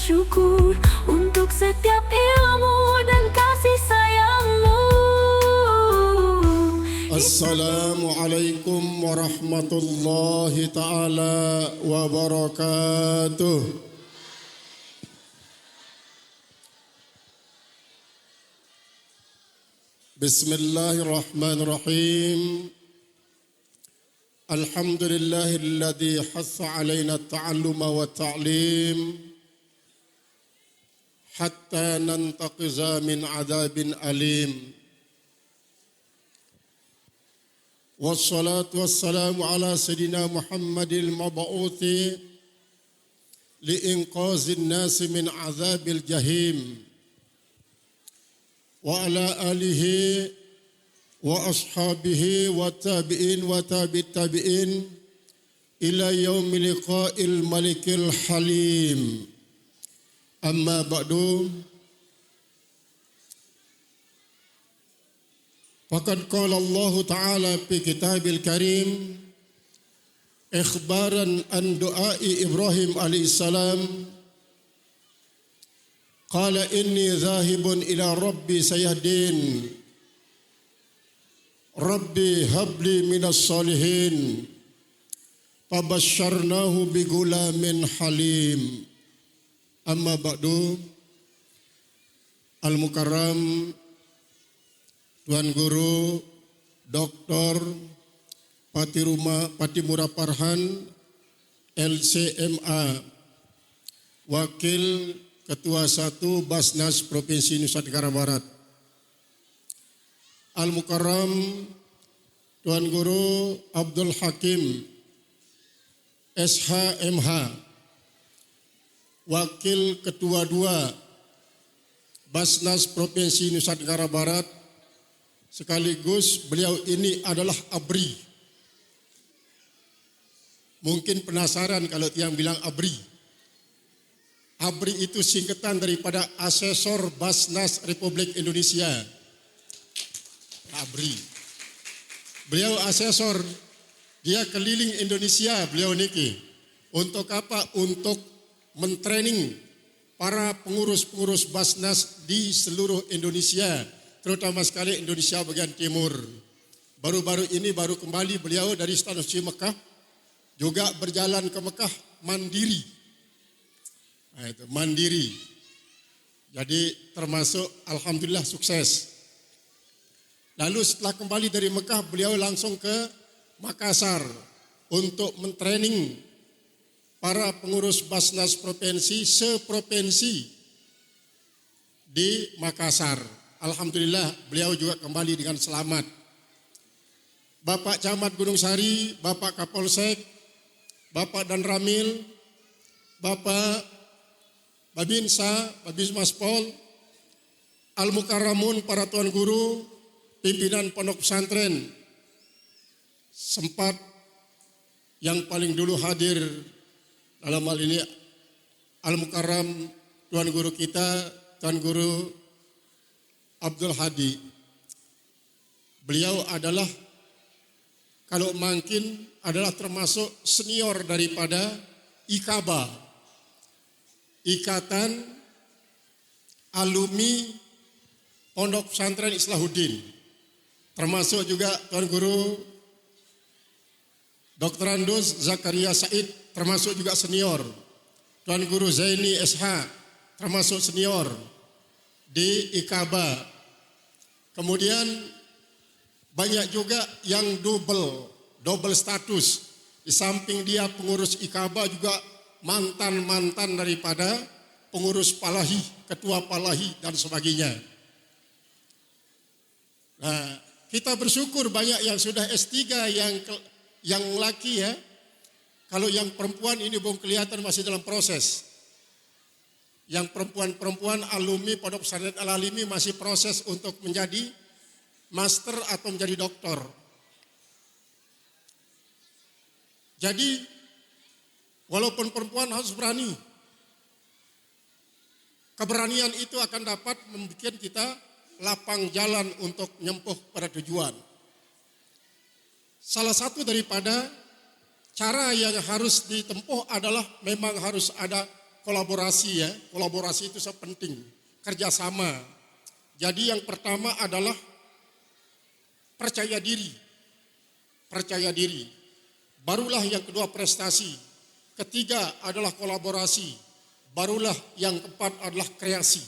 bersyukur untuk setiap ilmu dan kasih sayang-Mu. Assalamualaikum warahmatullahi ta'ala wabarakatuh. Bismillahirrahmanirrahim. Alhamdulillahilladzi hassa alaina at-ta'alluma wa ta'lim hatta nantaqiza min adzabin alim. Wassalatu wassalamu ala sayyidina Muhammadil mab'uthi liinqazin nasi min adzabil jahim. Wa ala alihi wa ashabihi wa tabi'in wa tabi'it tabi'in ila yaumi liqa'il malikil halim. Amma ba'du. Faqad qala Allah Ta'ala fi kitabil karim ikhbaran an du'ai Ibrahim alaihissalam. Qala inni zahibun ila rabbi sayahdin. Rabbi habli minas salihin. Fabasyarnahu bigulamin halim. Amma ba'du. Al-Mukarram Tuan Guru Dr. Patimura Farhan LCMA, Wakil Ketua 1 Basnas Provinsi Nusa Tenggara Barat. Al-Mukarram Tuan Guru Abdul Hakim SHMH, Wakil Ketua 2 Basnas Provinsi Nusa Tenggara Barat, sekaligus beliau ini adalah ABRI. Mungkin penasaran kalau tiang bilang ABRI. ABRI itu singkatan daripada Asesor Basnas Republik Indonesia. ABRI. Beliau asesor, dia keliling Indonesia beliau niki. Untuk apa? Untuk mentraining para pengurus-pengurus Basnas di seluruh Indonesia, terutama sekali Indonesia bagian timur. Baru-baru ini baru kembali beliau dari Tanah Suci Mekah, juga berjalan ke Mekah mandiri. Nah, itu mandiri. Jadi termasuk alhamdulillah sukses. Lalu setelah kembali dari Mekah, beliau langsung ke Makassar untuk mentraining para pengurus Basnas provinsi seprovinsi di Makassar. Alhamdulillah beliau juga kembali dengan selamat. Bapak Camat Gunung Sari, Bapak Kapolsek, Bapak Dan Ramil, Bapak Babinsa, Babinmas Pol, Al-Mukarramun, para tuan guru, pimpinan pondok pesantren, sempat yang paling dulu hadir dalam hal ini Al-Mukarram tuan guru kita, tuan guru Abdul Hadi. Beliau adalah kalau mungkin adalah termasuk senior daripada IKABA, Ikatan Alumni Pondok Pesantren Islahuddin. Termasuk juga Tuan Guru Dr. Andus Zakaria Said, termasuk juga senior. Tuan Guru Zaini SH, termasuk senior di IKABA. Kemudian banyak juga yang double status. Di samping dia pengurus IKABA juga mantan daripada pengurus Palahi, ketua Palahi dan sebagainya. Nah, kita bersyukur banyak yang sudah S3 yang laki ya. Kalau yang perempuan ini belum kelihatan, masih dalam proses. Yang perempuan alumni Pondok Pesantren Al-Alimi masih proses untuk menjadi master atau menjadi doktor. Jadi walaupun perempuan harus berani. Keberanian itu akan dapat membuat kita lapang jalan untuk nyempuh pada tujuan. Salah satu daripada cara yang harus ditempuh adalah memang harus ada kolaborasi ya. Kolaborasi itu penting, kerjasama. Jadi yang pertama adalah percaya diri. Percaya diri. Barulah yang kedua prestasi. Ketiga adalah kolaborasi. Barulah yang keempat adalah kreasi.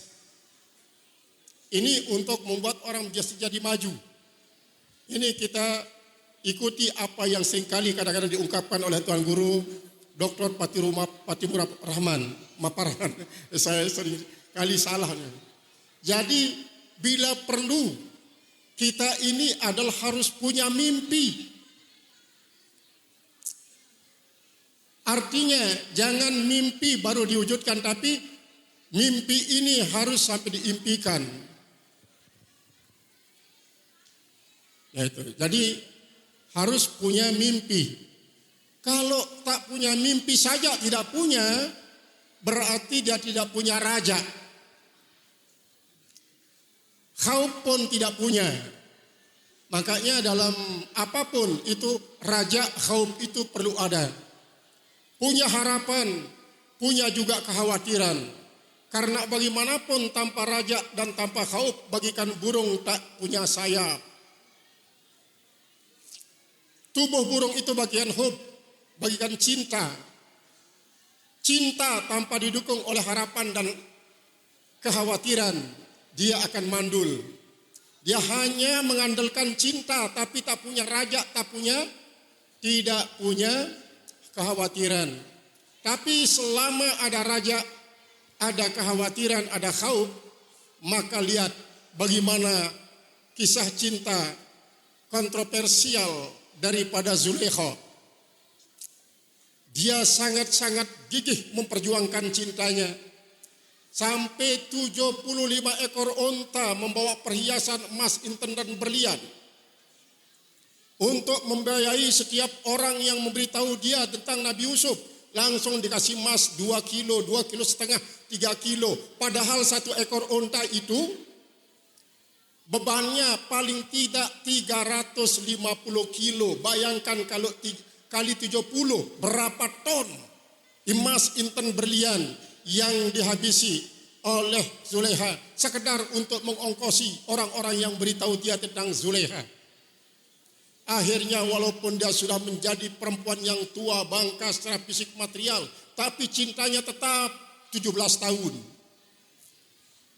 Ini untuk membuat orang jadi maju. Ini kita ikuti apa yang seringkali kadang-kadang diungkapkan oleh Tuan Guru Dr. Patimura Rahman, Maparan. Saya sering kali salah. Jadi bila perlu kita ini adalah harus punya mimpi. Artinya jangan mimpi baru diwujudkan, tapi mimpi ini harus sampai diimpikan. Ya itu. Jadi harus punya mimpi. Kalau tak punya mimpi saja tidak punya, berarti dia tidak punya raja. Khauf pun tidak punya. Makanya dalam apapun itu raja khauf itu perlu ada. Punya harapan, punya juga kekhawatiran. Karena bagaimanapun tanpa raja dan tanpa khauf, bagikan burung tak punya sayap. Tubuh burung itu bagian hub, bagikan cinta. Cinta tanpa didukung oleh harapan dan kekhawatiran, dia akan mandul. Dia hanya mengandalkan cinta, tapi tak punya raja, tidak punya kekhawatiran. Tapi selama ada raja, ada kekhawatiran, ada khauf, maka lihat bagaimana kisah cinta kontroversial daripada Zulaikha. Dia sangat-sangat gigih memperjuangkan cintanya. Sampai 75 ekor onta membawa perhiasan emas, inten dan berlian. Untuk membiayai setiap orang yang memberitahu dia tentang Nabi Yusuf. Langsung dikasih emas 2 kilo, 2,5 kilo, 3 kilo. Padahal satu ekor onta itu bebannya paling tidak 350 kilo. Bayangkan kalau kali 70 berapa ton emas, inten, berlian yang dihabisi oleh Zulaikha sekedar untuk mengongkosi orang-orang yang beritahu dia tentang Zulaikha. Akhirnya walaupun dia sudah menjadi perempuan yang tua bangka secara fisik material, tapi cintanya tetap 17 tahun.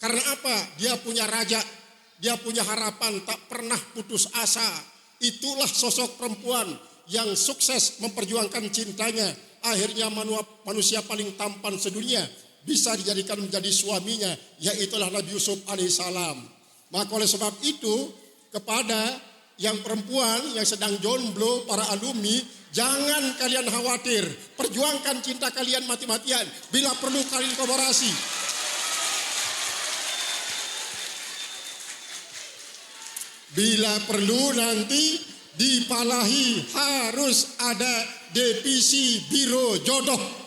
Karena apa? Dia punya raja, dia punya harapan, tak pernah putus asa. Itulah sosok perempuan yang sukses memperjuangkan cintanya. Akhirnya manusia paling tampan sedunia bisa dijadikan menjadi suaminya, yaitulah Nabi Yusuf alaihissalam. Maka oleh sebab itu, kepada yang perempuan yang sedang jomblo, para alumni, jangan kalian khawatir, perjuangkan cinta kalian mati-matian. Bila perlu kalian kolaborasi. Bila perlu nanti di Palahi harus ada divisi biro jodoh.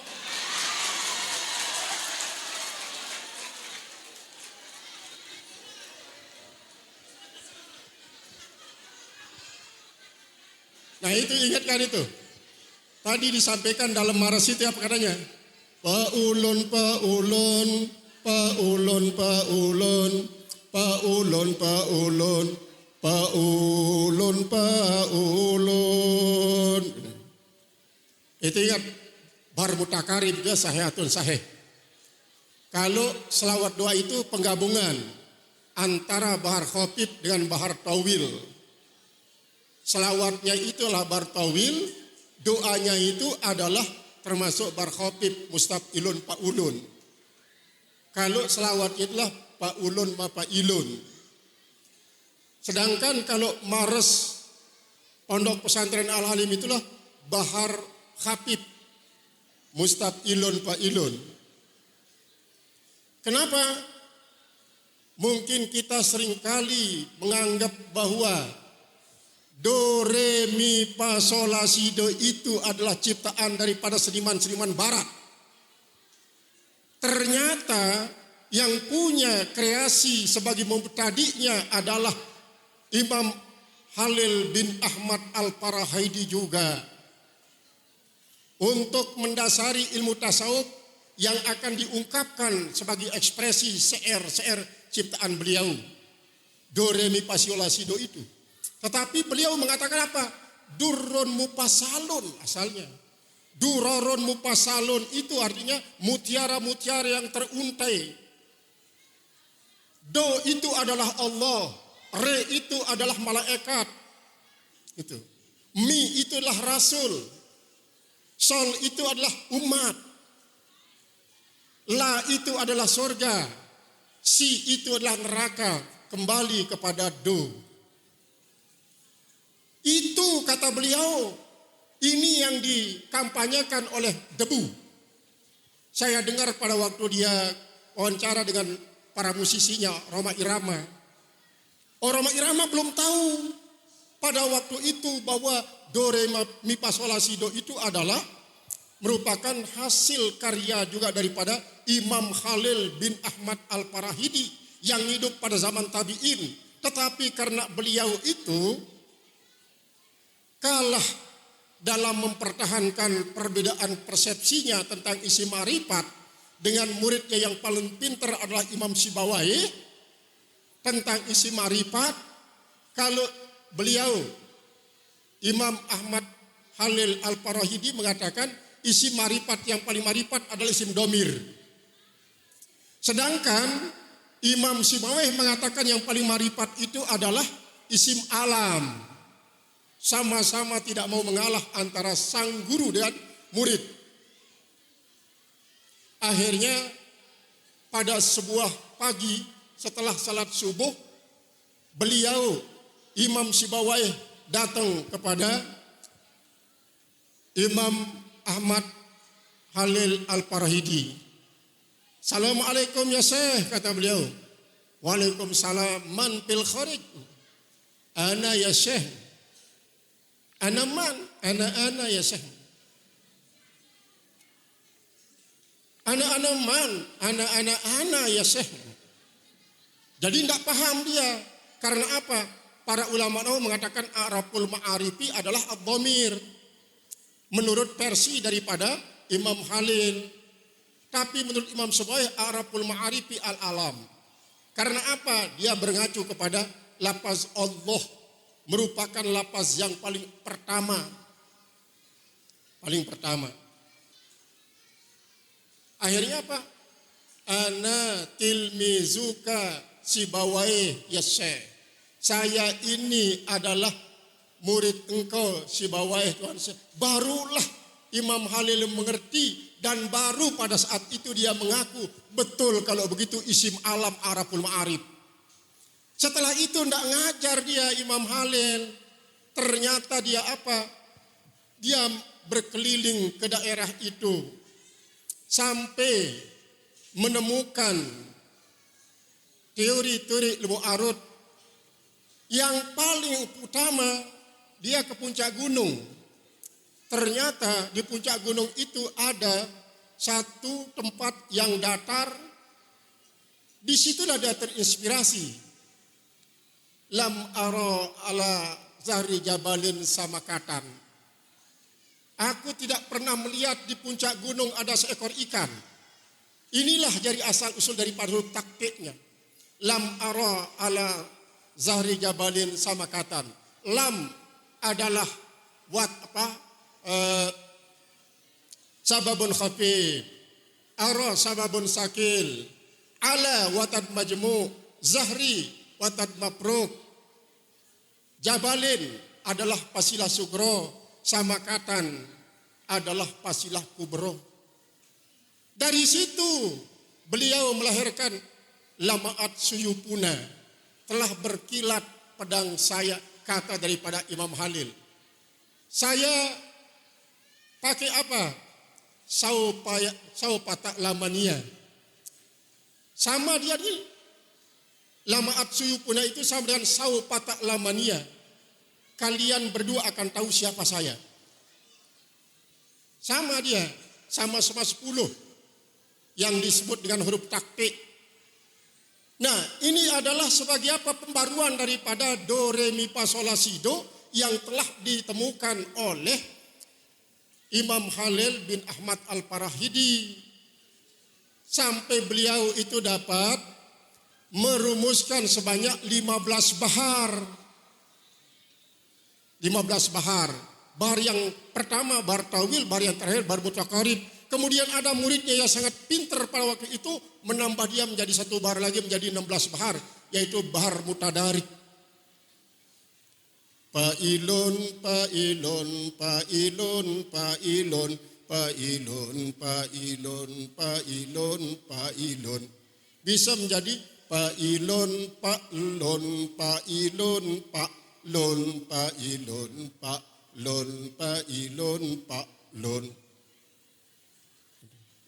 Nah itu ingatkan itu. Tadi disampaikan dalam maras itu apa katanya? Paulun, paulun, paulun, paulun, paulun, paulun, paulun, paulun. Itu ingat, bar mutakarib dia sahihatun sahih. Kalau selawat doa itu penggabungan antara bahar khotib dengan bahar tawil. Selawatnya itulah bar tawil, doanya itu adalah termasuk bar khotib mustafilun paulun. Kalau selawat itulah paulun mapailun. Sedangkan kalau mares pondok pesantren Al-Halim itulah bahar khatib mustafilun pailun. Kenapa? Mungkin kita seringkali menganggap bahwa do, re, mi, fa, sol, la, si, do itu adalah ciptaan daripada seniman-seniman barat. Ternyata yang punya kreasi sebagai mubtadi'nya adalah Imam Halil bin Ahmad Al-Farahaidi juga. Untuk mendasari ilmu tasawuf, yang akan diungkapkan sebagai ekspresi syair ciptaan beliau. Do, re, mi, fa, sol, la, si, do itu. Tetapi beliau mengatakan apa? Durrun mupasalun asalnya. Durrun mupasalun itu artinya mutiara-mutiara yang teruntai. Do itu adalah Allah, re itu adalah malaikat. Itu. Mi itu adalah rasul. Sol itu adalah umat. La itu adalah surga. Si itu adalah neraka. Kembali kepada do. Itu kata beliau. Ini yang dikampanyekan oleh debu. Saya dengar pada waktu dia wawancara dengan para musisinya Rhoma Irama. Rhoma Irama belum tahu pada waktu itu bahwa do, re, mi, fa, sol, la, si, do itu adalah merupakan hasil karya juga daripada Imam Khalil bin Ahmad Al-Farahidi yang hidup pada zaman tabi'in. Tetapi karena beliau itu kalah dalam mempertahankan perbedaan persepsinya tentang isi ma'rifat dengan muridnya yang paling pintar adalah Imam Sibawayh tentang isi ma'rifat. Kalau beliau Imam Ahmad Khalil Al-Farahidi mengatakan isi ma'rifat yang paling ma'rifat adalah isim domir. Sedangkan Imam Sibawayh mengatakan yang paling ma'rifat itu adalah isim alam. Sama-sama tidak mau mengalah antara sang guru dan murid. Akhirnya pada sebuah pagi setelah salat subuh, beliau Imam Sibawayh datang kepada Imam Ahmad Khalil Al-Farahidi. Assalamualaikum ya Syekh, kata beliau. Waalaikumsalam, man fil kharij. Ana ya Syekh. Ana man, ana ya Syekh. Ana man, ana ya Syekh. Jadi tidak paham dia. Karena apa? Para ulama nahu mengatakan a'raful ma'arifi adalah ad-dhamir. Menurut versi daripada Imam Khalil. Tapi menurut Imam Sibawayh a'raful ma'arifi al-alam. Karena apa? Dia berngacu kepada lafaz Allah. Merupakan lafaz yang paling pertama. Paling pertama. Akhirnya apa? Ana tilmizuka Sibawayh ya Syekh. Saya ini adalah murid engkau Sibawayh Tuhan Syekh. Barulah Imam Khalil mengerti dan baru pada saat itu dia mengaku betul kalau begitu isim alam a'raful ma'arif. Setelah itu tidak ngajar dia Imam Khalil. Ternyata dia apa? Dia berkeliling ke daerah itu. Sampai menemukan teori-teori ilmu arut. Yang paling utama dia ke puncak gunung. Ternyata di puncak gunung itu ada satu tempat yang datar. Disitulah dia terinspirasi. Lam ara ala zahri jabalin samakatan. Aku tidak pernah melihat di puncak gunung ada seekor ikan. Inilah jadi asal usul daripada huruf taktiknya. Lam ara ala zahri jabalin samakatan. Lam adalah sababun khafif. Ara sababun sakil. Ala watad majmu. Zahri watad mapruk. Jabalin adalah pasilah sugro, samakatan adalah pasilah kubro. Dari situ beliau melahirkan lamaat suyupuna, telah berkilat pedang saya, kata daripada Imam Khalil. Saya pakai apa? Saupata lamania. Sama dia nih. Lamaat suyupuna itu sama dengan saupata lamania. Kalian berdua akan tahu siapa saya. Sama dia, sama-sama 10 yang disebut dengan huruf taktik. Nah, ini adalah sebagai apa pembaruan daripada do, re, mi, fa, sol, la, si, do yang telah ditemukan oleh Imam Khalil bin Ahmad Al-Farahidi sampai beliau itu dapat merumuskan sebanyak 15 bahar. 15 bahar. Bahar yang pertama, bahar tawil, bahar yang terakhir, bahar mutakarib. Kemudian ada muridnya yang sangat pintar pada waktu itu, menambah dia menjadi satu bahar lagi menjadi 16 bahar, yaitu bahar mutadarik. Pailun, pailun, pailun, pailun, pailun, pailun, pailun, pailun. Bisa menjadi pailun, pailun, pailun, pailun, pailun, pailun, pailun, pailun.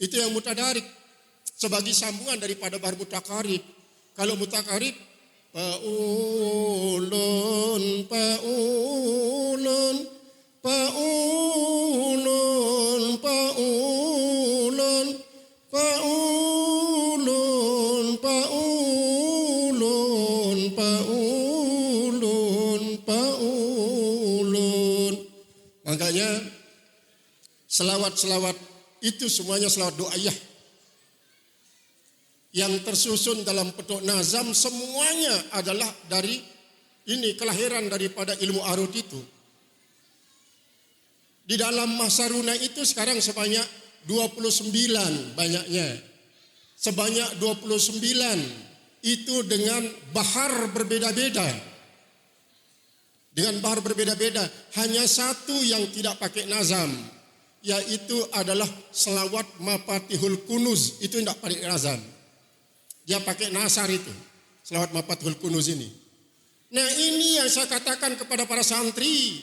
Itu yang mutadarik sebagai sambungan daripada bahar mutakarib. Kalau mutakarib paulun, paulun, paulun, paulun, paulun, paulun, paulun, paulun. Makanya selawat-selawat itu semuanya selawat do'ayah yang tersusun dalam bentuk nazam, semuanya adalah dari ini, kelahiran daripada ilmu arut itu. Di dalam Mahsaruna itu sekarang sebanyak 29 banyaknya. Sebanyak 29 itu dengan bahar berbeda-beda. Dengan bahar berbeda-beda, hanya satu yang tidak pakai nazam, yaitu adalah selawat Mafatihul Kunuz, itu tidak pakai nazam. Dia pakai nasar itu, selawat Mafatihul Kunuz ini. Nah, ini yang saya katakan kepada para santri,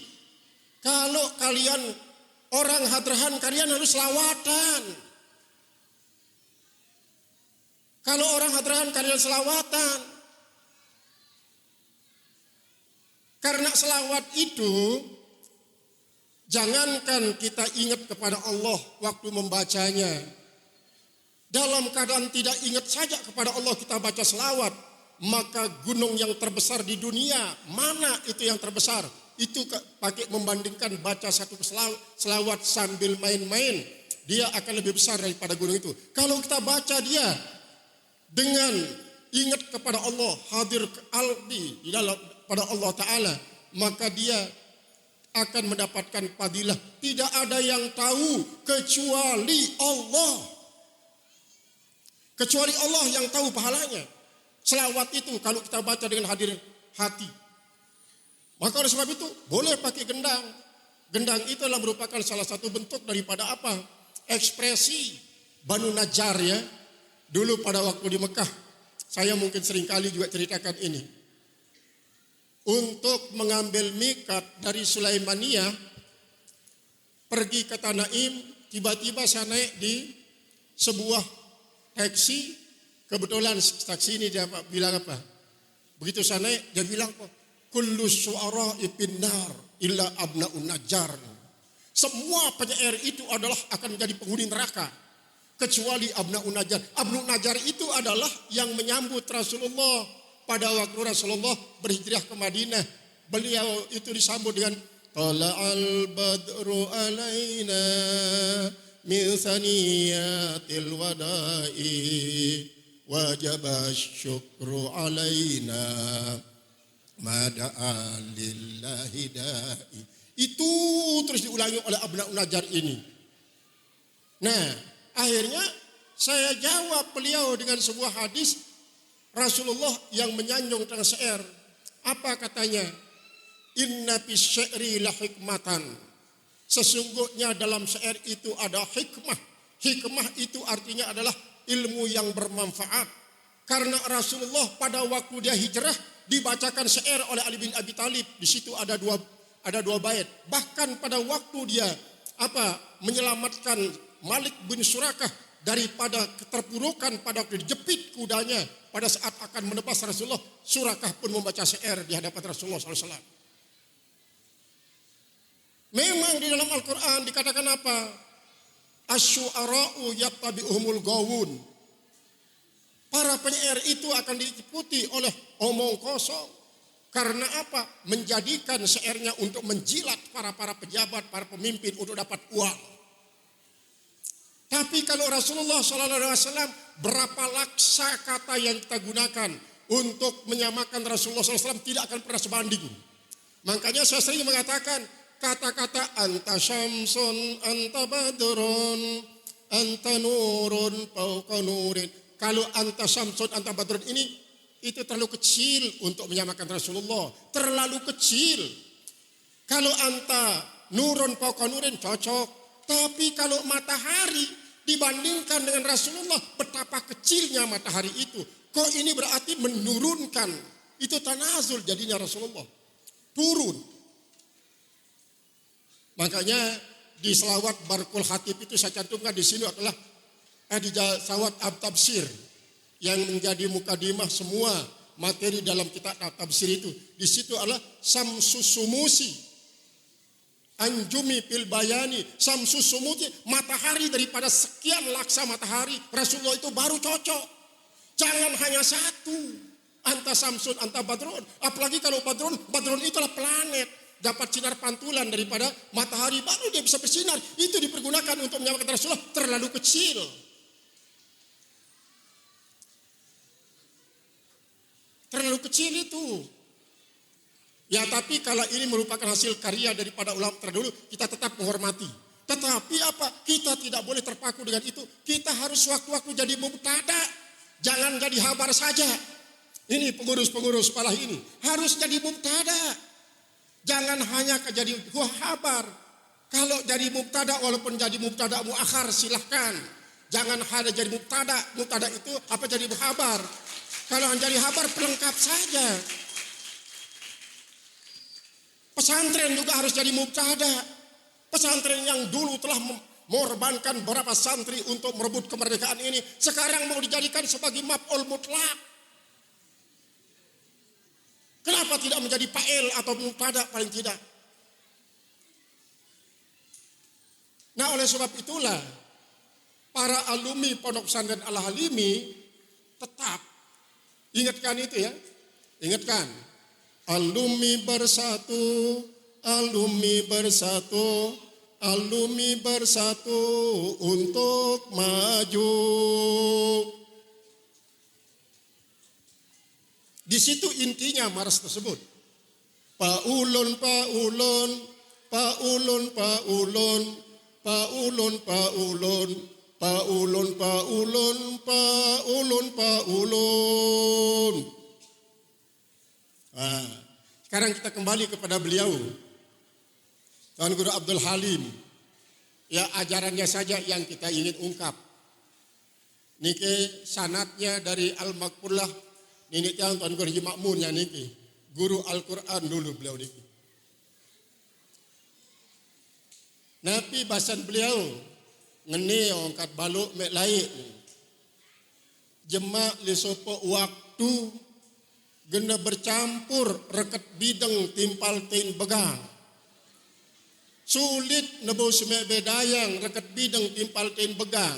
kalau kalian orang hadrahan, kalian harus selawatan. Kalau orang hadrahan, kalian selawatan. Karena selawat itu, jangankan kita ingat kepada Allah waktu membacanya, dalam keadaan tidak ingat saja kepada Allah kita baca selawat, maka gunung yang terbesar di dunia, mana itu yang terbesar? Itu pakai membandingkan baca satu selawat sambil main-main, dia akan lebih besar daripada gunung itu. Kalau kita baca dia dengan ingat kepada Allah, hadir qalbi di dalam pada Allah Ta'ala, maka dia akan mendapatkan fadilah. Tidak ada yang tahu kecuali Allah. Kecuali Allah yang tahu pahalanya. Selawat itu kalau kita baca dengan hadir hati. Maka oleh sebab itu boleh pakai gendang. Gendang itu adalah merupakan salah satu bentuk daripada apa? Ekspresi Banu Najjar ya. Dulu pada waktu di Mekah, saya mungkin seringkali juga ceritakan ini. Untuk mengambil mikat dari Sulaimaniyah, pergi ke Tanaim, tiba-tiba saya naik di sebuah taksi, kebetulan taksi ini dia bilang apa? Begitu saya naik, dia bilang apa? Kullu su'ara ibinnar illa abna'un najjar. Semua penyair itu adalah akan menjadi penghuni neraka, kecuali abna'un najjar. Abna'un najjar itu adalah yang menyambut Rasulullah pada waktu Rasulullah berhijrah ke Madinah. Beliau itu disambut dengan Tala'al badru alaina min saniyatil wada'i wajaba syukru alaina mada'a lillahi da'i. Itu terus diulangi oleh Abna'un Najjar ini. Nah, akhirnya saya jawab beliau dengan sebuah hadis Rasulullah yang menyanjung tentang syair. Apa katanya? Inna fis syairi la hikmatan. Sesungguhnya dalam syair itu ada hikmah. Hikmah itu artinya adalah ilmu yang bermanfaat. Karena Rasulullah pada waktu dia hijrah dibacakan syair oleh Ali bin Abi Thalib. Di situ ada dua bait. Bahkan pada waktu dia menyelamatkan Malik bin Surakah daripada keterpurukan pada waktu dijepit kudanya pada saat akan menebas Rasulullah, Surakah pun membaca syair di hadapan Rasulullah SAW. Memang di dalam Al-Quran dikatakan apa? Asyu'ara'u yattabi'uhumul gawun. Para penyair itu akan diikuti oleh omong kosong. Karena apa? Menjadikan syairnya untuk menjilat para pejabat, para pemimpin untuk dapat uang. Tapi kalau Rasulullah SAW, berapa laksa kata yang kita gunakan untuk menyamakan Rasulullah SAW tidak akan pernah sebanding. Makanya saya sering mengatakan kata-kata anta syamsun, anta badrun, anta nurun, fauqa nurin. Kalau anta syamsun, anta badrun ini itu terlalu kecil untuk menyamakan Rasulullah. Terlalu kecil. Kalau anta nurun, fauqa nurin cocok. Tapi kalau matahari dibandingkan dengan Rasulullah, betapa kecilnya matahari itu. Kok ini berarti menurunkan. Itu tanazul jadinya Rasulullah. Turun. Makanya di selawat Barkul Hatib itu saya cantumkan di sini adalah di selawat At-Tafsir yang menjadi mukadimah semua materi dalam kitab At-Tafsir itu. Di situ adalah Samsus Sumusi. Anjumi fil bayani, Samsus Sumusi, matahari daripada sekian laksa matahari, Rasulullah itu baru cocok. Jangan hanya satu, anta Samsun, anta Badrun. Apalagi kalau Badrun itu adalah planet, dapat sinar pantulan daripada matahari, baru dia bisa bersinar. Itu dipergunakan untuk menyamakan Rasulullah, terlalu kecil. Terlalu kecil itu. Ya tapi kalau ini merupakan hasil karya daripada ulama terdahulu, kita tetap menghormati. Tetapi apa? Kita tidak boleh terpaku dengan itu. Kita harus waktu-waktu jadi mubtada. Jangan jadi habar saja. Ini pengurus-pengurus sekolah ini. Harus jadi mubtada. Jangan hanya jadi habar. Kalau jadi mubtada, walaupun jadi mubtada muakhar silahkan. Jangan hanya jadi mubtada. Mubtada itu apa jadi habar. Kalau jadi habar pelengkap saja. Pesantren juga harus jadi mubtada. Pesantren yang dulu telah mengorbankan beberapa santri untuk merebut kemerdekaan ini, sekarang mau dijadikan sebagai maf'ul mutlak. Kenapa tidak menjadi fa'il atau mubtada paling tidak? Nah oleh sebab itulah para alumni Pondok Pesantren Al-Halimi tetap ingatkan itu ya. Ingatkan. Alumni bersatu, alumni bersatu, alumni bersatu untuk maju. Di situ intinya maras tersebut. Paulun, paulun, paulun, paulun, paulun, paulun, paulun, paulun, paulun, paulun. Nah, sekarang kita kembali kepada beliau, Tuan Guru Abdul Halim. Ya ajarannya saja yang kita ingin ungkap. Niki sanatnya dari Al-Makpullah. Ini yang Tuan Guru Haji Makmunnya niki. Guru Al-Quran dulu beliau niki. Nabi bahasan beliau ngene ongkat baluk mek laik. Jemak li sopo waktu gena bercampur reket bideng timpal tin begang. Sulit nebo semek bedayang reket bideng timpal tin begang.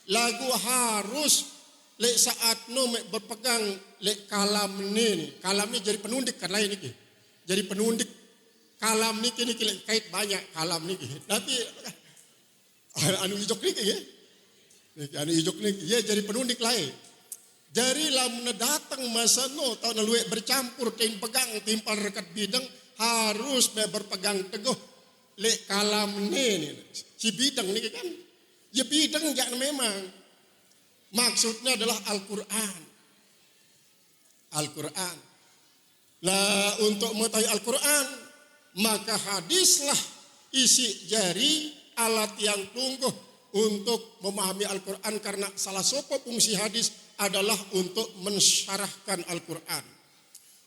Lagu harus lek saat no mek berpegang lek kalam nin. Kalam ni jadi penundik kan lain niki. Jadi penundik kalam niki lek kait banyak kalam niki. Tapi anu ijok niki ya. Anu ijok niki ya jadi penundik lain. Jadi lamun datang masa no tahun lalu bercampur tin pegang timpal rekat bidang harus berpegang teguh lek kalam ni si bidang ni kan ya bidang jangan memang maksudnya adalah Al-Quran. Al-Quran. Lah untuk mengetahui Al-Quran maka hadislah isi jari alat yang tunggu untuk memahami Al-Quran karena salah satu fungsi hadis adalah untuk mensyarahkan Al-Quran.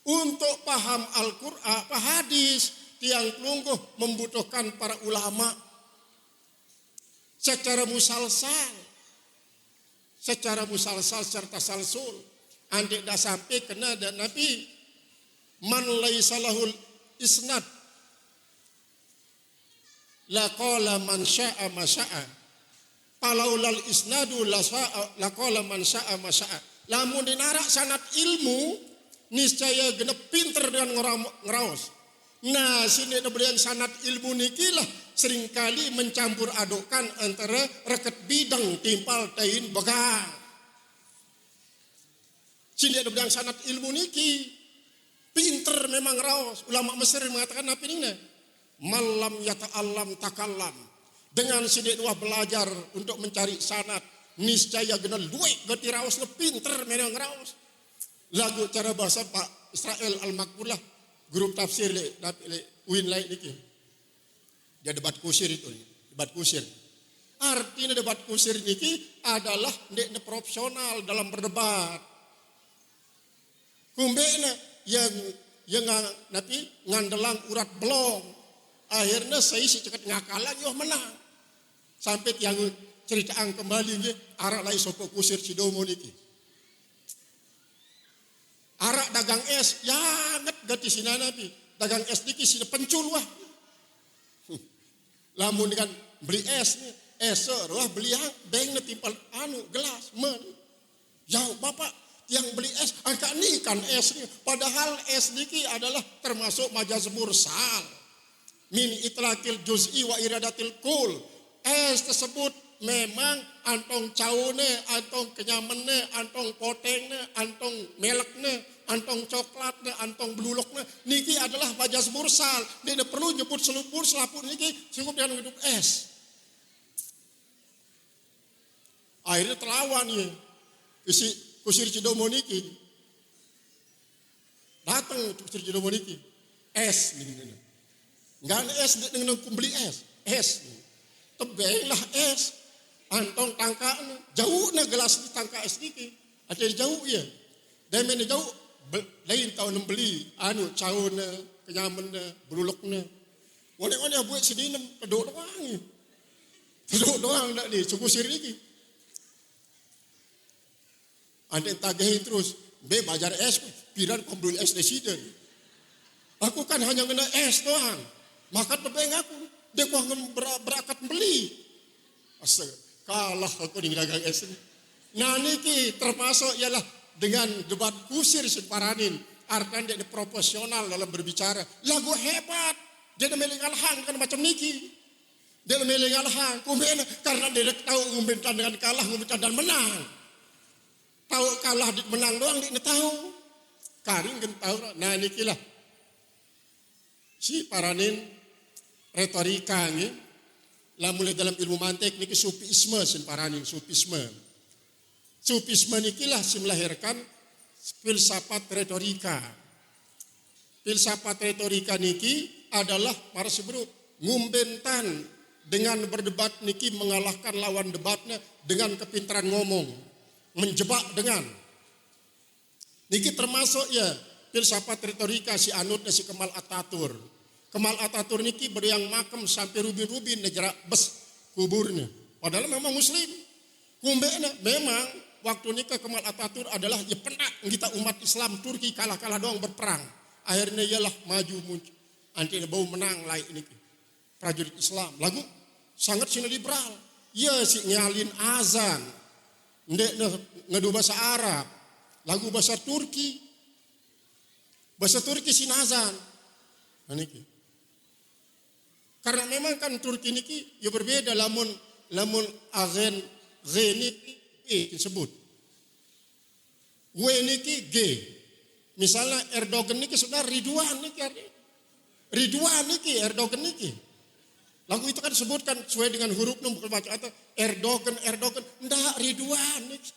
Untuk paham Al-Quran, hadis, tiang lungguh membutuhkan para ulama secara musalsal. Secara musalsal serta salsul. Andai dah sampai kena dan Nabi man laisa lahul isnad la qala man syaa ma syaa. Palaulal isnadu la qala man syaa ma syaa. Lamun dinarak sanad ilmu niscaya genep pinter dengan ngeraos. Nah, sini belian sanat ilmu niki lah seringkali mencampur adukkan antara reket bidang timpal tain begang. Sini belian sanat ilmu niki pinter memang raos. Ulama Mesir mengatakan apa ini? Malam yata'allam takallam. Dengan sini dua belajar untuk mencari sanat, niscaya genal duit gati raos le pinter memang raos. Lagu cara bahasa Pak Israel Al-Makbulah, grup tafsir le Win lain niki. Dia debat kusir itu, debat kusir. Artinya debat kusir niki adalah ndek profesional dalam berdebat. Kumbena yang napi ngandelang urat belong. Akhirnya saya si cekat ngakalan yo menang. Sampai tiang ceritaan kembali nge arak lai sopo kusir Cidomo niki. Arak dagang es yanget gati sinana pi. Dagang es niki sina pencul wah. Lamun dengan beli es nih, eser wah beli yang beng timpal gelas men. Jauh bapak yang beli es angka nih kan es nih. Padahal es niki adalah termasuk majaz mursal. Min itlaqil juz'i wa iradatil kul. Es tersebut memang antong caune, antong kenyamene, antong potengnya, antong meleknya, antong coklatnya, antong beluluknya. Niki adalah majaz mursal. Dia tidak perlu nyebut selupur, selapur niki cukup dengan hidup es. Akhirnya terlawan ya. Isi kusir Cidomo niki. Datang kusir Cidomo niki. Es niki. Enggak ada es dengan beli es. Es. Tebenglah es. Antong tangkanya. Jauh na gelas di tangka es niki. Ada jauh ya. Dan mana jauh. Lain tahun beli. Cauna, kenyamana, berulukna. Wane-wane buat sedinem. Keduk doang. Keduk doang tak ni. Kusir niki. Ada yang tagahin terus. Bajar es. Piran pembeli es di sini. Aku kan hanya kena es doang. Maka tebeng aku. Dia kau berakat beli. Astaga. Kalah aku di dagang es ini. Nah niki termasuk ialah dengan debat kusir Paranin. Artinya dia profesional dalam berbicara. Lagu hebat. Dia memilih ngalahan kan macam niki. Dia memilih ngalahan. Kumena karena dia tahu ngumbentan dengan kalah, ngumbentan dan menang. Tahu kalah menang doang dia tahu. Karing kan tahu. Nah niki lah. Si Paranin retorika ni, lah mulai dalam ilmu mantik niki sufisme sin Paranin sufisme. Sufisme niki lah si melahirkan filsafat retorika. Filsafat retorika niki adalah para sebelum ngumbentan dengan berdebat niki mengalahkan lawan debatnya dengan kepintaran ngomong, menjebak dengan. Niki termasuk ya filsafat retorika si anutnya si Kemal Ataturk. Kemal Ataturk niki beriang makam sampai rubin-rubin negara bes kuburnya. Padahal memang muslim. Kumbena memang waktu nikah Kemal Ataturk adalah ya penak kita umat Islam Turki kalah-kalah doang berperang. Akhirnya ialah maju muncul. Anti bau menang lain niki. Prajurit Islam. Lagu sangat sini liberal. Ya si nyalin azan. Ndek ngedu bahasa Arab. Lagu bahasa Turki. Bahasa Turki sin azan. Nah niki. Karena memang kan Turki niki ya berbeda lamun agen G niki disebut. W niki G. Misalnya Erdogan niki sudah Ridwan niki. Ridwan niki Erdogan niki. Lagu itu kan disebutkan sesuai dengan hurufnya bukan baca atau Erdogan ndak Ridwan niki.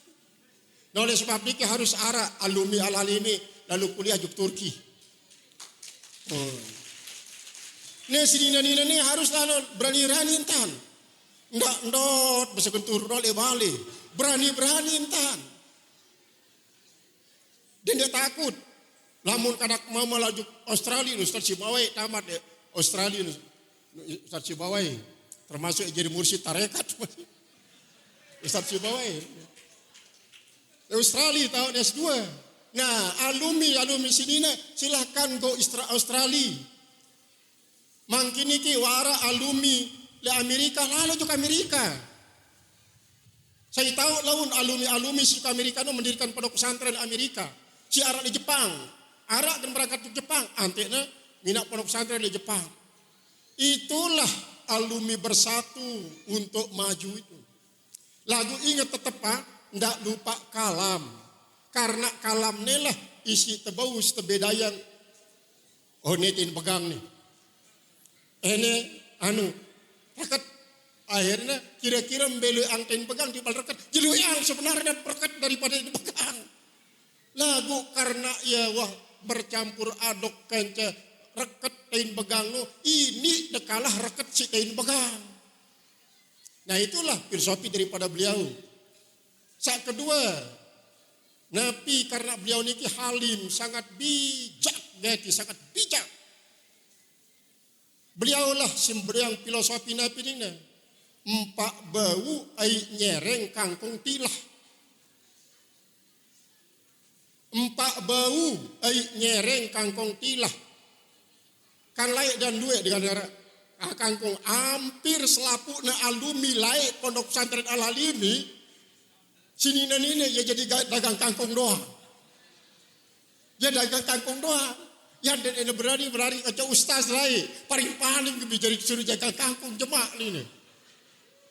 Nah, oleh sebab niki harus arah alumni al-alimi lalu kuliah juk Turki. Nih si nina nih harus berani intan. Ndak ndot bisa kentur oleh balik. Berani intan. Dan dia takut. Lamun kadak mau melaju Australia Ustaz Sibawai tamat ya. Australia Ustaz Sibawai termasuk jadi mursyid tarekat. Ustaz Sibawai. Australia tahun S2. Nah, alumni sini silahkan go Australia. Mangkin niki wara alumni le Amerika lalu juga Amerika. Saya tahu laun alumni si Amerika no mendirikan pondok pesantren Amerika. Si Arak di Jepang, Arak dan berangkat ke Jepang, anteknya minat pondok pesantren di Jepang. Itulah alumni bersatu untuk maju itu. Lagu ingat tetap Pak, ndak lupa kalam. Karena kalam ni lah isi tebaus tebedayang. Oh ni tin pegang ni. Ini rakat akhirnya kira-kira membeli angtin pegang di bal rakat. Jadi yang sebenarnya rakat daripada dipegang. Lagu karena ia bercampur aduk kenca rakat tain pegang no, ini dekalah rakat si tain pegang. Nah itulah filosofi daripada beliau. Saat kedua, Nabi karena beliau niki halim, sangat bijak, sangat bijak. Beliaulah sembrang filosofi Nabi ini. Empak bau ai nyereng kangkung tilah. Empak bau ai nyereng kangkung tilah. Kan layak dan duit dengan negara. Kangkung hampir selapuk na alumni layak pondok pesantren Al-Halimi. Sini dan ini ya jadi dagang kangkung doang. Ya dagang kangkung doang. Ya dan ini berani ke ustaz lain. Paling kebi jadi suruh jaga kangkung jemaah ini.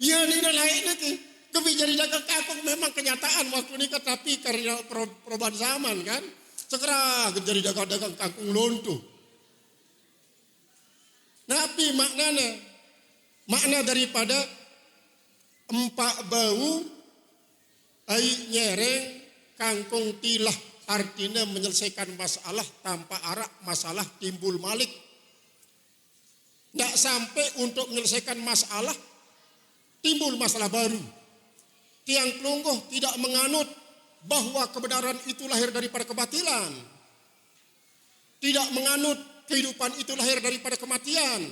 Ya ini lain nanti. Kebi jadi jaga kangkung memang kenyataan waktu ini tapi karena perubahan zaman kan. Segera jadi dagang kangkung lontu. Tapi makna daripada empak bau ai nyereng kangkung tilah. Artinya menyelesaikan masalah tanpa arak masalah timbul malik. Tidak sampai untuk menyelesaikan masalah timbul masalah baru. Tiang Kelungguh tidak menganut bahwa kebenaran itu lahir daripada kebatilan. Tidak menganut kehidupan itu lahir daripada kematian.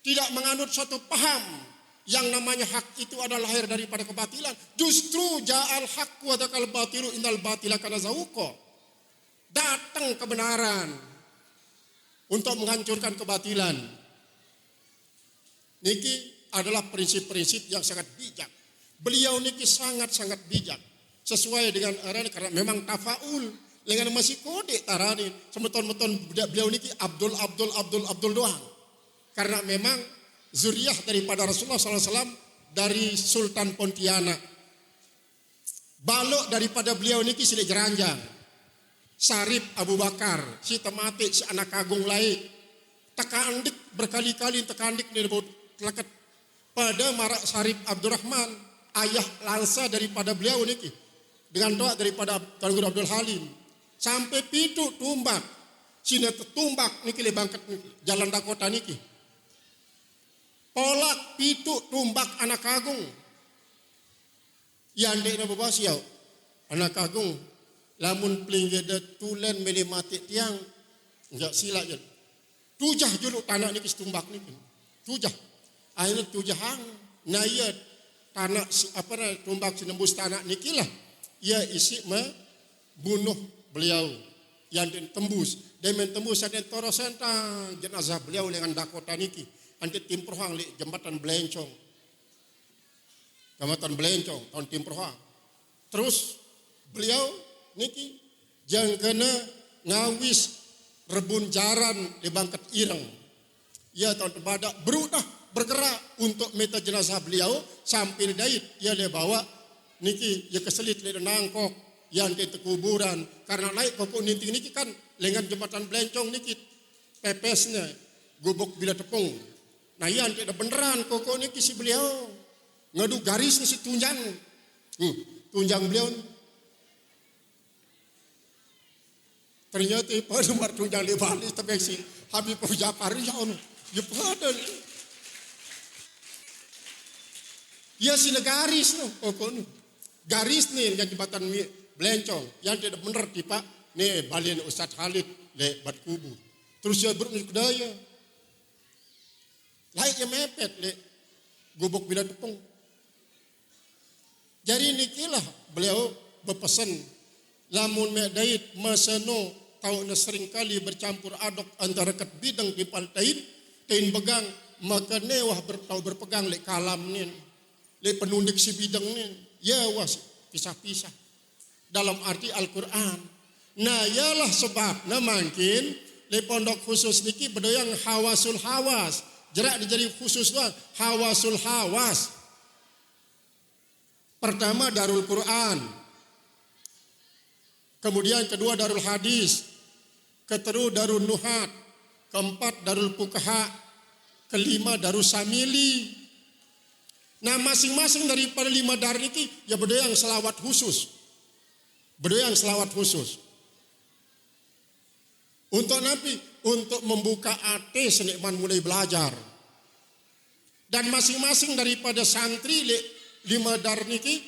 Tidak menganut suatu paham yang namanya hak itu adalah lahir daripada kebatilan. Justru ja'al haq wa dakal batilu innal batila kana zahuqa. Datang kebenaran untuk menghancurkan kebatilan. Niki adalah prinsip-prinsip yang sangat bijak. Beliau niki sangat-sangat bijak. Sesuai dengan arane karena memang tafaul. Dengan masih kode tarani. Semeton-meton beliau niki Abdul doang. Karena memang zuriyah daripada Rasulullah SAW dari Sultan Pontianak. Balok daripada beliau niki sile jeranjang. Sarip Abu Bakar, si temate si anak agung lain. Tekandik berkali-kali tekandik di telakat pada marak Sarip Abdurrahman, ayah langsa daripada beliau niki. Dengan doa daripada Tuan Guru Abdul Halim. Sampai pitu tumbak. Sini tumbak niki le bangkat niki, jalan Dakota niki. Polak pitu tumbak anak agung. Yang dek na babasiaw. Anak agung. Lamun pelinggada tulen melimati tiang. Enggak sila je. Tujah juluk tanah ni tumbak ni. Tujah. Akhirnya tujah hang. Nah ia tanah tumbak sinembus tanah ni kilah. Ia isi bunuh beliau. Yang tembus. Dia mentembus ada torosan tang jenazah beliau dengan Dakota niki. Anti tim perhang li jembatan Belencong. Jembatan Belencong tahun tim perhang. Terus beliau niki jang kena ngawis rebun jaran di bangkat ireng. Ya tahun tebadak berudah bergerak untuk meta jenazah beliau sampai dait ia dia bawa niki ya keselit le nangkok yang di kuburan karena naik kokok niki kan lengan jembatan Belencong niki pepesnya gubuk bila tepung. Nah yang tidak beneran kokok ni kisi beliau. Ngadu garis ni si tunjang. Tunjang beliau. Ternyata pada mar tunjang di Bali tapi si Habib Jafar ya ono. Ya pada. Ya si garis no kokok ni. Garis ni yang jembatan Belencong yang tidak bener tipa ni Bali Ustaz Khalid le bat kubur. Terus ya berkudaya. Lainnya mepet le gubuk bila tepung. Jadi nikilah beliau berpesan lamun medait maseno tau na sering kali bercampur aduk antara ket bidang di paltain tain begang maka newah berpegang le kalam nin le penundik si bidang nin ya was pisah-pisah dalam arti Al-Quran. Nah yalah sebab na mungkin le pondok khusus niki bedoyang hawasul hawas. Jerak dijadi khusus doang, hawasul hawas. Pertama Darul Quran. Kemudian kedua Darul Hadis. Keteru Darul Nuhat. Keempat Darul Fuqaha. Kelima Darul Samili. Nah masing-masing daripada 5 dar niki ya bedoyang selawat khusus. Bedoyang selawat khusus. Untuk nabi, untuk membuka hati senikman mulai belajar. Dan masing-masing daripada santri 5 dar niki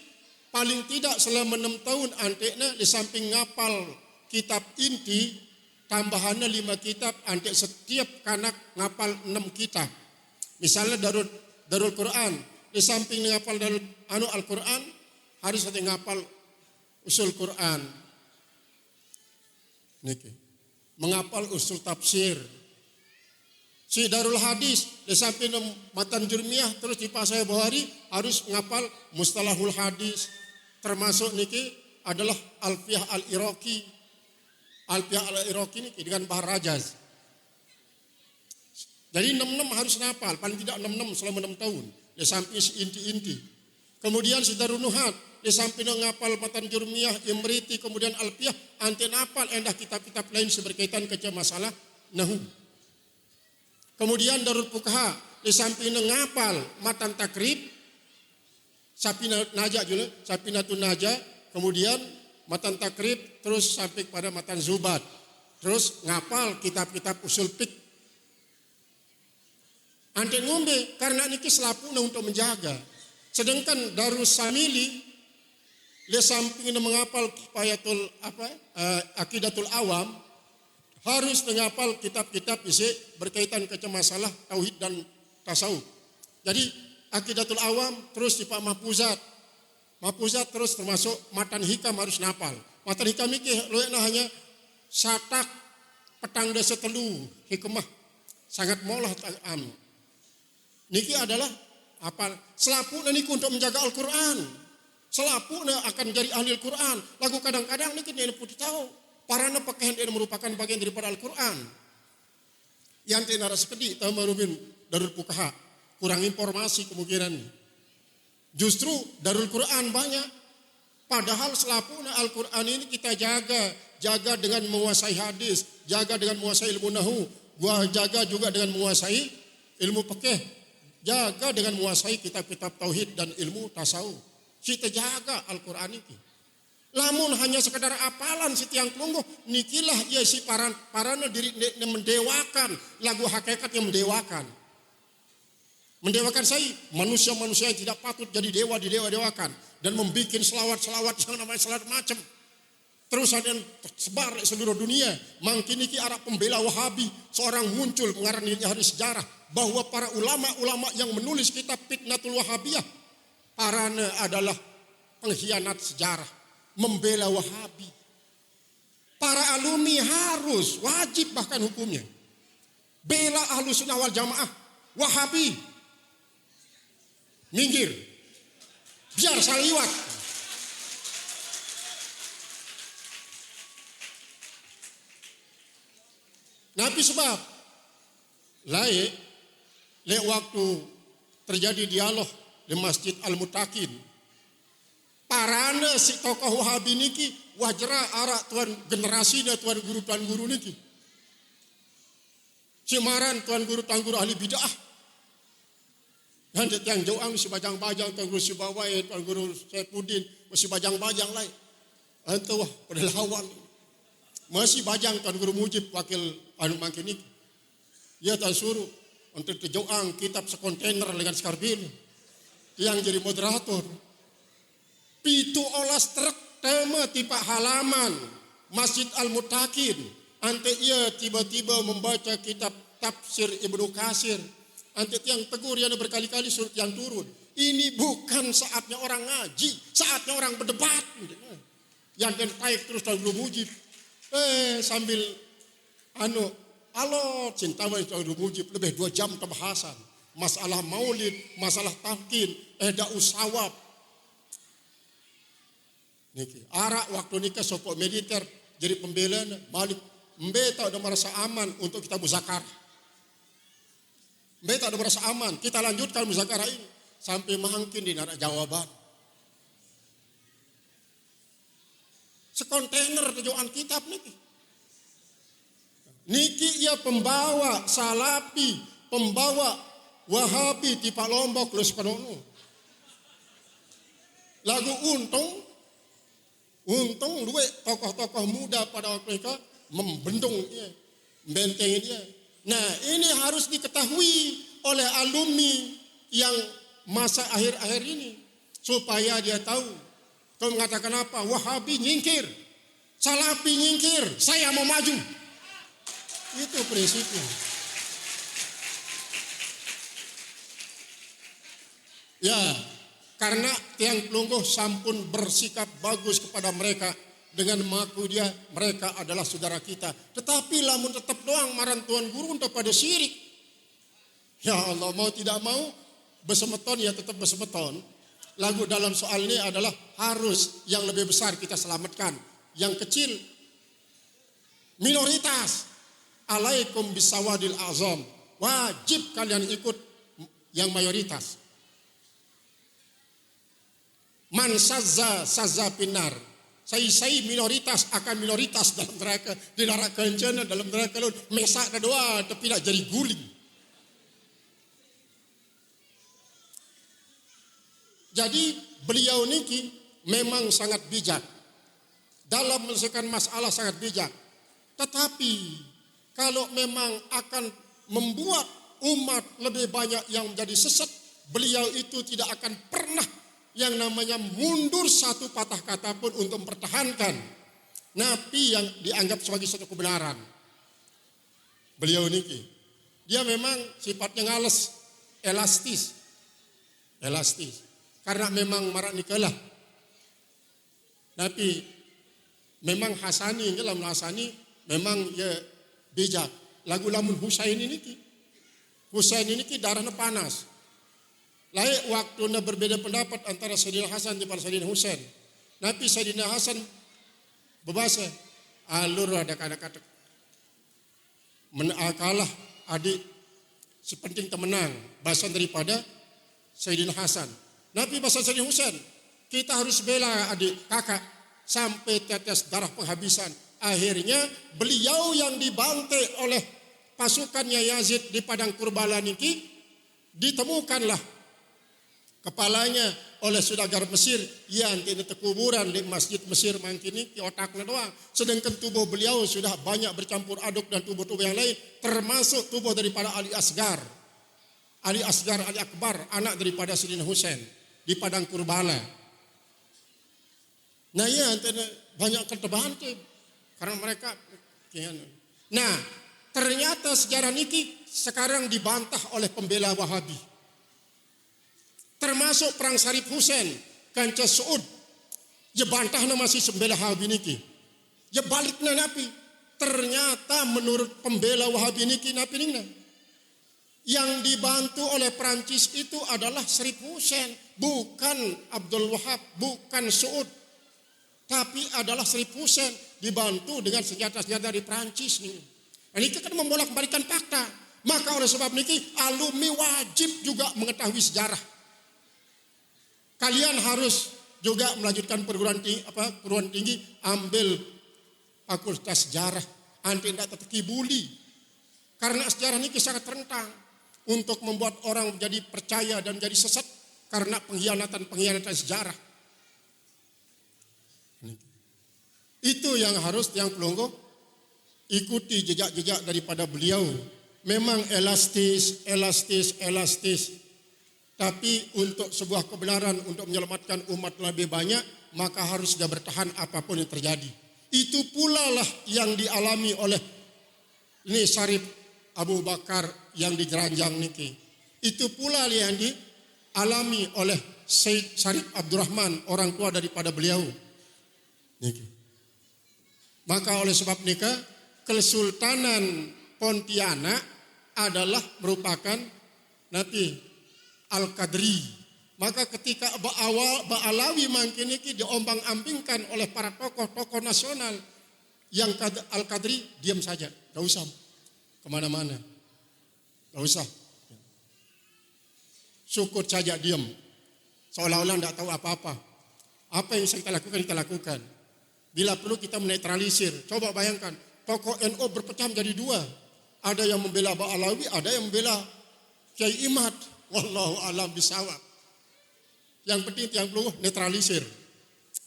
paling tidak selama 6 tahun anteknya di samping ngapal kitab inti tambahannya 5 kitab, antek setiap kanak ngapal 6 kitab. Misalnya Darul Quran, di samping ngapal Al-Quran harus ada ngapal usul Quran. Niki. Mengapal usul tafsir. Si Darul Hadis di samping matan jurmiyah terus di Pasai Bukhari harus ngapal mustalahul hadis. Termasuk niki adalah Alfiyah Al-Iraqi. Alfiyah Al-Iraqi niki dengan Bahar Rajaz. Jadi 6 harus ngapal, paling tidak 6 selama 6 tahun. Di samping si inti-inti. Kemudian si Darul Nuhat di samping ngapal matan jurmiyah, imriti, kemudian alfiyah, ante napal endah kitab-kitab lain berkaitan ke masalah nahu. Kemudian Darul Fuqaha di samping ngapal matan takrib, Sapinatun Najah, kemudian matan takrib terus sampai pada matan zubat. Terus ngapal kitab-kitab usul fiqh. Ante ngombe karena niki selapuna untuk menjaga. Sedangkan Darus Samili di samping menghafal Aqidatul Awam harus menghafal kitab-kitab isi berkaitan ke masalah tauhid dan tasawuf. Jadi Aqidatul Awam terus di Pak Mahfuzat. Mahfuzat terus termasuk matan hikam harus nafal. Matan hikam ini hanya satak petang desa telu hikmah sangat molah ta'am. Niki adalah apa? Selapuna niku untuk menjaga Al-Quran. Selapuna akan jadi ahli Al-Quran. Lagu kadang-kadang niki dia putih tahu. Parana pakaian dia merupakan bagian daripada Al-Quran. Yang tenara sekedi tahu marubin Darul Fuqaha. Kurang informasi kemungkinan. Justru Darul Quran banyak. Padahal selapuna Al-Quran ini kita jaga. Jaga dengan menguasai hadis. Jaga dengan menguasai ilmu nahu. Jaga juga dengan menguasai ilmu fikih. Jaga dengan menguasai kitab-kitab tauhid dan ilmu tasawuf. Kita jaga Al-Quran ini. Lamun hanya sekadar apalan si tiang kelungguh, nikilah ia si parana diri mendewakan. Lagu hakikat yang mendewakan. Mendewakan saya, manusia-manusia yang tidak patut jadi dewa didewa-dewakan. Dan membuat selawat-selawat yang namanya selawat macam. Terus ada yang tersebar di seluruh dunia. Mungkin ini arah pembela Wahabi. Seorang muncul mengarang hari sejarah. Bahwa para ulama-ulama yang menulis kitab Fitnatul Wahabiyah. Parana adalah pengkhianat sejarah. Membela Wahabi. Para alumni harus, wajib bahkan hukumnya. Bela Ahlus Sunnah wal Jamaah. Wahabi. Minggir. Biar saliwat. Nabi sebab laik waktu terjadi dialog di Masjid Al-Mutakin. Parana si tokoh Wahabi niki wajra arak tuan generasi dan tuan guru niki. Cimaran tuan guru ahli bid'ah. Dan yang jauh mesti bajang-bajang tuan guru Sibawai, tuan guru Saifuddin mesti bajang-bajang lain. Itu wah pada lawan. Masih bajang tuan guru Mujib wakil anu mangkin niki. Dia tuan suruh untuk terjauang kitab sekontainer dengan skarbin. Yang jadi moderator. Pitu olas truk tema tipe halaman Masjid Al-Mutakin. Ante ia tiba-tiba membaca kitab tafsir Ibnu Katsir. Ante yang tegur yang berkali-kali suruh yang turun. Ini bukan saatnya orang ngaji, saatnya orang berdebat. Yang dan taik terus dan belum mujib. Sambil cinta Ibnu Mujib lebih 2 jam pembahasan. Masalah maulid, masalah tahkin, usawab. Niki, arak waktu nikah sopok militer jadi pembela balik Mbe tak ada merasa aman untuk kita muzakarah. Mbe tak ada merasa aman. Kita lanjutkan muzakarah ini sampai mangkin di narak jawaban. Sekontainer tujuan kitab niki. Niki ia pembawa salapi, pembawa wahabi di Pak Lombok lu sepenuhnya. Lagu untung duit tokoh-tokoh muda pada waktu itu membendung dia, membentengin dia. Nah ini harus diketahui oleh alumni yang masa akhir-akhir ini supaya dia tahu. Kau mengatakan apa? Wahabi nyingkir, salafi nyingkir, saya mau maju. Itu prinsipnya. Ya, karena tiang pelungguh sampun bersikap bagus kepada mereka dengan mengaku dia mereka adalah saudara kita. Tetapi lamun tetap doang marah tuan guru untuk pada syirik. Ya Allah, mau tidak mau besemeton ya tetap besemeton. Lagu dalam soal ini adalah harus yang lebih besar kita selamatkan. Yang kecil minoritas. Alaikum bisawadil azam. Wajib kalian ikut yang mayoritas. Man sazza pinar. Saya minoritas akan minoritas dalam neraka. Di neraka kencana dalam neraka laut. Mesak ada doa tapi tidak jadi guling. Jadi beliau niki memang sangat bijak. Dalam menyelesaikan masalah sangat bijak. Tetapi kalau memang akan membuat umat lebih banyak yang menjadi sesat, beliau itu tidak akan pernah yang namanya mundur satu patah kata pun untuk mempertahankan napi yang dianggap sebagai satu kebenaran. Beliau niki, dia memang sifatnya ngales, elastis. Karena memang marak nikalah. Tapi memang Hasani, dalam Hasani memang ya bijak. Lagu lamun Husain ini darahnya panas. Layak waktu berbeda pendapat antara Sayyidina Hasan dengan Sayyidina Husain. Nabi Sayyidina Hasan berbahasa alur ada kata-kata menakalah adik sepenting temenang bahasa daripada Sayyidina Hasan. Nabi bahasa Sayyidina Husain kita harus bela adik kakak sampai tetes darah penghabisan. Akhirnya beliau yang dibantai oleh pasukannya Yazid di padang Kurbala niki ditemukanlah kepalanya oleh saudagar Mesir yang tidak terkuburan di masjid Mesir mangkini di otaknya doang. Sedangkan tubuh beliau sudah banyak bercampur aduk dan tubuh-tubuh yang lain, termasuk tubuh daripada Ali Asgar, Ali Akbar, anak daripada Sayyidina Husain di padang Kurbala. Nah ya banyak ketebahan karena mereka. Nah ternyata sejarah niki sekarang dibantah oleh pembela Wahabi. Termasuk perang Sarif Husain, kanca Saud. Ya bantahna masih sembela Wahabi niki. Ya balikna napi. Ternyata menurut pembela Wahabi niki napi ningna. Yang dibantu oleh Perancis itu adalah Sarif Husain, bukan Abdul Wahab, bukan Saud. Tapi adalah Sarif Husain dibantu dengan senjata-senjata dari Perancis nih. Ini kan membolak-balikan fakta. Maka oleh sebab niki alumni wajib juga mengetahui sejarah. Kalian harus juga melanjutkan perguruan tinggi, ambil fakultas sejarah, anti tidak terkibuli. Karena sejarah ini sangat rentan untuk membuat orang menjadi percaya dan menjadi sesat karena pengkhianatan sejarah. Itu yang harus yang pelungguh ikuti jejak-jejak daripada beliau. Memang elastis. Tapi untuk sebuah kebenaran, untuk menyelamatkan umat lebih banyak, maka harus sudah bertahan apapun yang terjadi. Itu pula lah yang dialami oleh ini Syarif Abu Bakar yang di Jeranjang niki. Itu pula yang dialami oleh Syed Syarif Abdurrahman, orang tua daripada beliau. Niki. Maka oleh sebab nikah, Kesultanan Pontianak adalah merupakan nanti Al-Qadri. Maka ketika Ba'alawi mangkin ini diombang-ambingkan oleh para tokoh-tokoh nasional Yang Al-Qadri diam saja, gak usah kemana-mana, gak usah. Syukur saja diam, seolah-olah tidak tahu apa-apa. Apa yang kita lakukan, kita lakukan. Bila perlu kita menetralisir. Coba bayangkan, tokoh NU berpecah menjadi dua. Ada yang membela Ba'alawi, ada yang membela Kiai Imad. Wallahu a'lam bishawab. Yang penting yang perlu netralisir.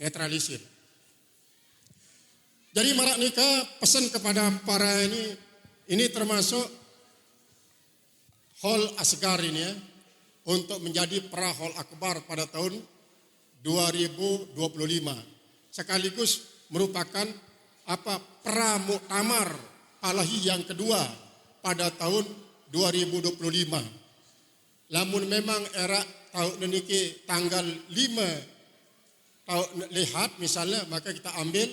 Netralisir. Jadi Marak Nikah pesan kepada para ini termasuk Hall Asgar ini ya, untuk menjadi Prahol Akbar pada tahun 2025. Sekaligus merupakan Pramuktamar Palahi yang kedua pada tahun 2025. Namun memang era tahun ini tanggal 5 tahun lihat misalnya, maka kita ambil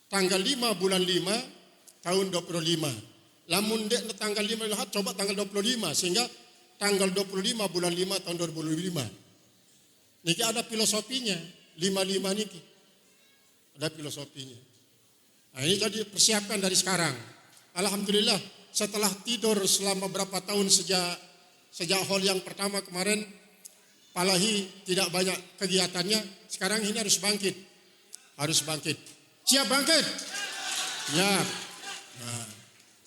tanggal 5 bulan 5 tahun 25. Lamun dek tanggal 5 lihat coba tanggal 25 sehingga tanggal 25 bulan 5 tahun 2025. Niki ada filosofinya, 55 niki. Ada filosofinya. Nah, ini jadi persiapkan dari sekarang. Alhamdulillah setelah tidur selama berapa tahun sejak hall yang pertama kemarin, Palahi tidak banyak kegiatannya, sekarang ini harus bangkit. Harus bangkit. Siap bangkit? Ya. Nah,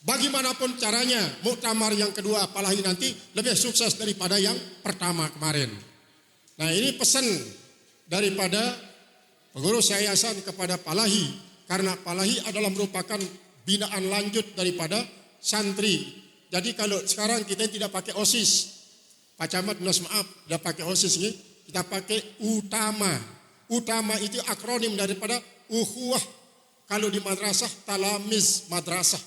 bagaimanapun caranya, muktamar yang kedua Palahi nanti lebih sukses daripada yang pertama kemarin. Nah, ini pesan daripada pengurus yayasan kepada Palahi, karena Palahi adalah merupakan binaan lanjut daripada santri. Jadi kalau sekarang kita tidak pakai OSIS, Pak Camat maaf, tidak pakai OSIS ini, kita pakai utama. Utama itu akronim daripada ukhuwah. Kalau di madrasah, talamiz madrasah.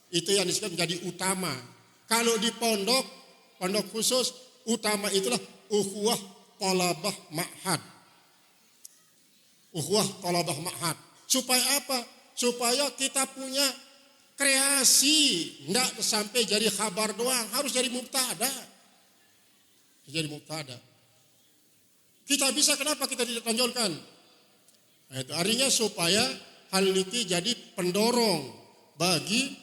Itu yang disebut menjadi utama. Kalau di pondok khusus, utama itulah ukhuwah thalabah ma'had. Ukhuwah thalabah ma'had. Supaya apa? Supaya kita punya kreasi. Tidak sampai jadi khabar doang, harus jadi mubtada. Jadi mubtada. Kita bisa, kenapa kita tidak tonjolkan? Nah, itu artinya supaya hal ini jadi pendorong bagi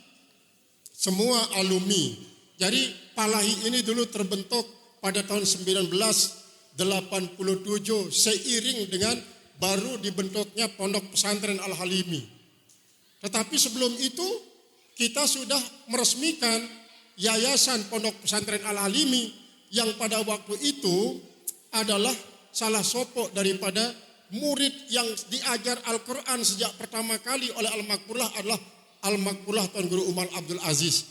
semua alumni. Jadi Palahi ini dulu terbentuk pada tahun 1987 seiring dengan baru dibentuknya Pondok Pesantren Al-Halimi. Tetapi sebelum itu kita sudah meresmikan Yayasan Pondok Pesantren Al-Halimi yang pada waktu itu adalah salah sopok daripada murid yang diajar Al-Quran sejak pertama kali oleh Al-Makmurlah adalah Al-Makmurlah Tuan Guru Umar Abdul Aziz.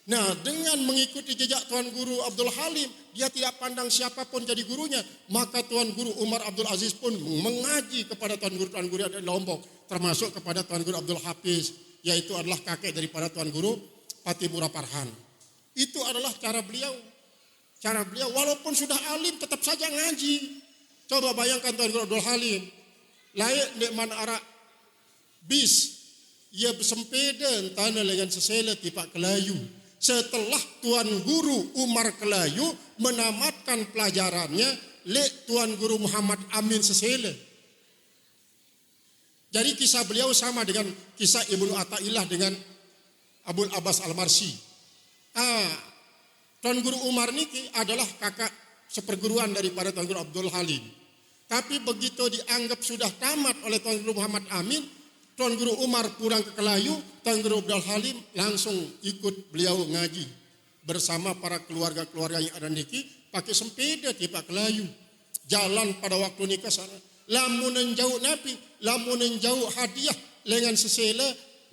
Nah, dengan mengikuti jejak Tuan Guru Abdul Halim, dia tidak pandang siapapun jadi gurunya, maka Tuan Guru Umar Abdul Aziz pun mengaji kepada Tuan Guru yang ada di Lombok, termasuk kepada Tuan Guru Abdul Hafiz, yaitu adalah kakek daripada Tuan Guru Patimura Parhan. Itu adalah cara beliau. Cara beliau walaupun sudah alim tetap saja ngaji. Coba bayangkan Tuan Guru Abdul Halim, layak di mana arah bis, ia bersempeda tanah dengan sesela tipak Kelayu. Setelah Tuan Guru Umar Kelayu menamatkan pelajarannya, lek Tuan Guru Muhammad Amin Sesela. Jadi kisah beliau sama dengan kisah Ibnu Athaillah dengan Abul Abbas Al-Marsi. Tuan Guru Umar niki adalah kakak seperguruan daripada Tuan Guru Abdul Halim. Tapi begitu dianggap sudah tamat oleh Tuan Guru Muhammad Amin, Tuan Guru Umar pulang ke Kelayu, Tuan Guru Abdul Halim langsung ikut beliau ngaji bersama para keluarga-keluarga yang ada niki pakai sepeda di Pak Kelayu. Jalan pada waktu nikah sana. Lamun jauh napi, lamun jauh hadiah lengan sesela,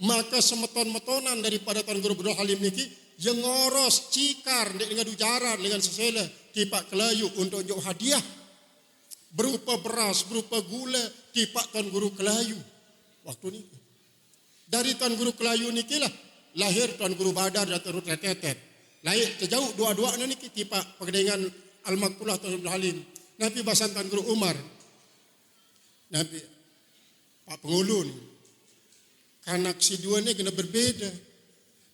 maka semeton-metonan daripada Tuan Guru Abdul Halim niki yang ngoros cikar dengan ujaran dengan sesela di Pak Kelayu untuk jauh hadiah berupa beras, berupa gula di Pak Tuan Guru Kelayu. Waktu ini dari Tuan Guru Kelayu niki lah lahir Tuan Guru Badar dan Tuan Guru Tetet. Lahir sejauh dua-duanya niki di Pak Pegedengan Al-Makmurlah Tuan Guru Halim. Nabi bahasan Tuan Guru Umar. Nabi Pak Pengulun. Kanak si dua ni kena berbeda.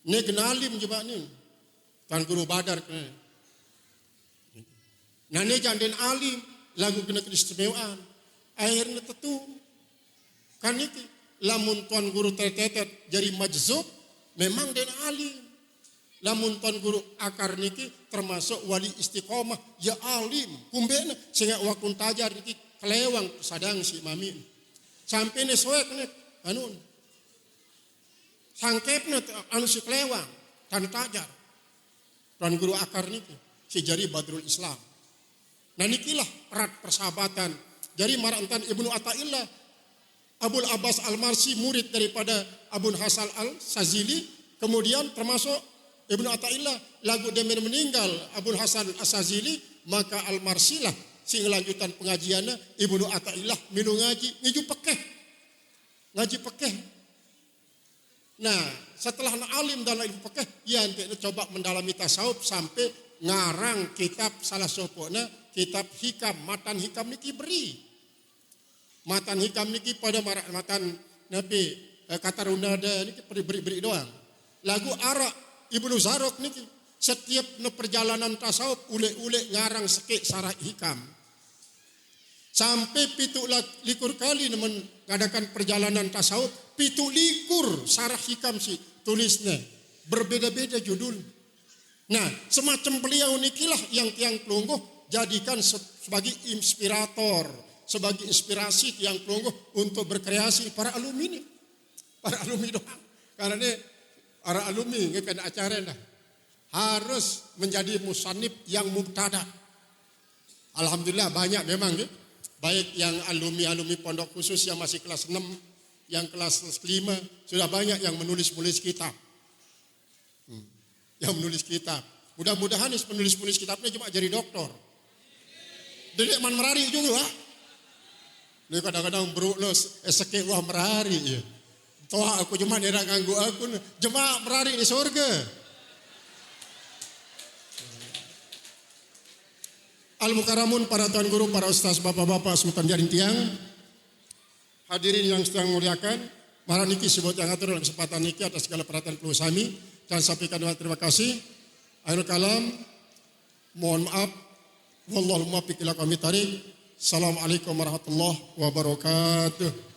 Ni kena alim juga ni. Tuan Guru Badar kena. Nah ni jangan alim. Lagu kena keistimewaan. Akhirnya tentu. Kan itu. lamun tuan guru tertetet jadi majzub, memang den alim. Lamun tuan guru akar niki termasuk wali istiqomah, ya alim. Kumbena sehingga waktu tajar niki kelewang sadang si mamin. Sampai ne soek ne anu sangkepna anu si kelewang tan tajar. Tuan guru akar niki si jari Badrul Islam. Nah nikilah erat persahabatan. Jadi marantan Ibnu Athaillah, Abul Abbas Al-Marsi murid daripada Abul Hasan Al-Sazili, kemudian termasuk Ibnu Athaillah lagu dia meninggal Abul Hasan Al-Sazili, maka Al-Marsi lah sing lanjutan pengajiannya Ibnu Athaillah minum ngaji ngiju pekeh. Ngaji pekeh. Nah, setelah alim dalam ilmu pekeh, ia coba mendalami tasawuf sampai ngarang kitab salah sopona, kitab hikam, matan hikam niki beri. Matan hikam niki pada matan Nabi kata runada niki beri doang. Lagu arak Ibnu Zarok niki setiap perjalanan tasawuf ule-ule ngarang sekek sarah hikam. Sampai 17 kali mengadakan perjalanan tasawuf, 17 sarah hikam si tulisnya. Berbeda-beda judul. Nah, semacam beliau nikilah yang tiang pelungguh jadikan sebagai inspirator, sebagai inspirasi tiang pelungguh untuk berkreasi para alumni ini. Para alumni doang. Karena ini para alumni ngeken acara dah harus menjadi musannif yang mubtada. Alhamdulillah banyak memang gitu. Baik yang alumni pondok khusus yang masih kelas 6, yang kelas 5 sudah banyak yang menulis kitab. Yang menulis kitab. Mudah-mudahan penulis kitabnya cuma jadi doktor. Dedek man merari juga. Ini kadang-kadang beruklo eseke wah merari ya. Toh aku cuma nera ganggu aku. Jemaah merari di surga. Al-Mukaramun, para tuan guru, para ustaz, bapak-bapak, sultan jaring tiang. Hadirin yang sedang muliakan. Maraniki sebut yang atur dalam kesempatan niki atas segala perhatian perlu sami. Dan sampaikan dengan terima kasih. Akhirul kalam. Mohon maaf. Wallahul muwaffiq ila aqwamit thoriq. Assalamualaikum warahmatullahi wabarakatuh.